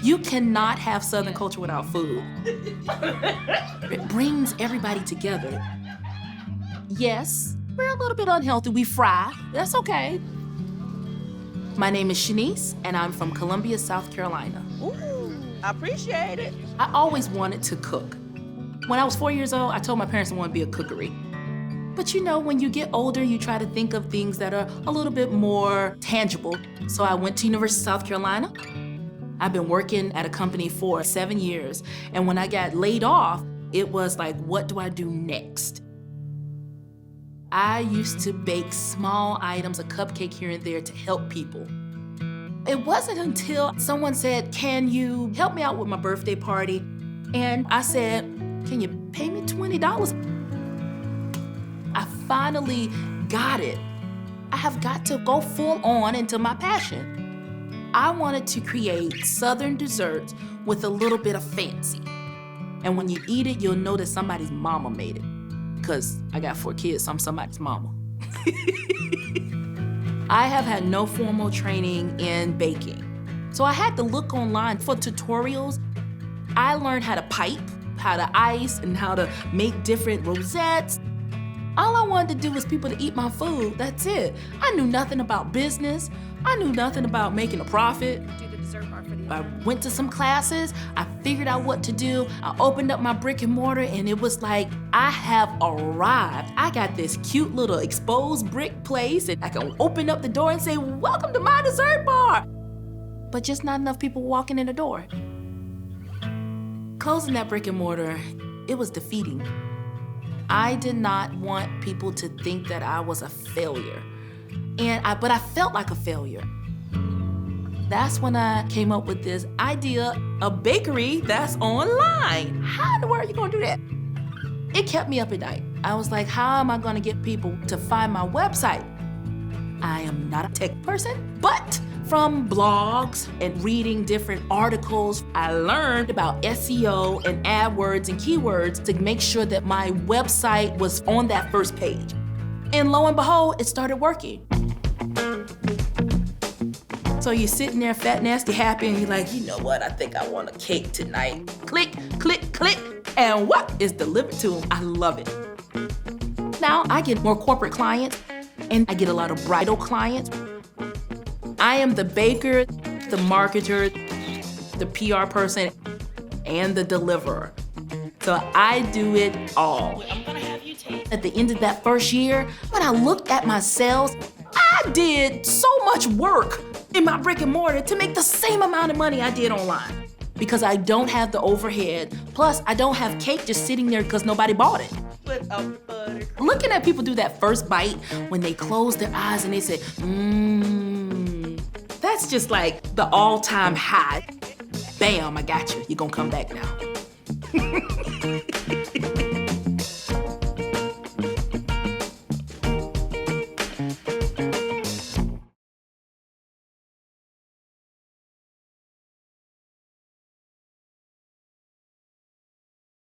You cannot have Southern culture without food. It brings everybody together. Yes, we're a little bit unhealthy. We fry. That's okay. My name is Shennice, and I'm from Columbia, South Carolina. Ooh, I appreciate it. I always wanted to cook. When I was 4 years old, I told my parents I wanted to be a cookery. But you know, when you get older, you try to think of things that are a little bit more tangible. So I went to University of South Carolina. I've been working at a company for 7 years. And when I got laid off, it was like, what do I do next? I used to bake small items, a cupcake here and there to help people. It wasn't until someone said, can you help me out with my birthday party? And I said, can you pay me $20? I finally got it. I have got to go full on into my passion. I wanted to create Southern desserts with a little bit of fancy. And when you eat it, you'll know that somebody's mama made it. Because I got 4 kids, so I'm somebody's mama. I have had no formal training in baking. So I had to look online for tutorials. I learned how to pipe, how to ice, and how to make different rosettes. All I wanted to do was people to eat my food, that's it. I knew nothing about business. I knew nothing about making a profit. Do the dessert part for the I went to some classes, I figured out what to do, I opened up my brick and mortar, and it was like, I have arrived. I got this cute little exposed brick place, and I can open up the door and say, welcome to my dessert bar. But just not enough people walking in the door. Closing that brick and mortar, it was defeating. I did not want people to think that I was a failure. But I felt like a failure. That's when I came up with this idea, a bakery that's online. How in the world are you gonna do that? It kept me up at night. I was like, how am I gonna get people to find my website? I am not a tech person, but from blogs and reading different articles, I learned about SEO and AdWords and keywords to make sure that my website was on that first page. And lo and behold, it started working. So you're sitting there fat, nasty, happy, and you're like, you know what, I think I want a cake tonight. Click, click, click, and what is delivered to them? I love it. Now I get more corporate clients, and I get a lot of bridal clients. I am the baker, the marketer, the PR person, and the deliverer. So I do it all. I'm gonna have you taste. At the end of that first year, when I looked at my sales, I did so much work in my brick and mortar to make the same amount of money I did online. Because I don't have the overhead, plus I don't have cake just sitting there because nobody bought it. With a butter. Looking at people do that first bite when they close their eyes and they say, that's just like the all-time high. Bam, I got you. You're gonna come back now.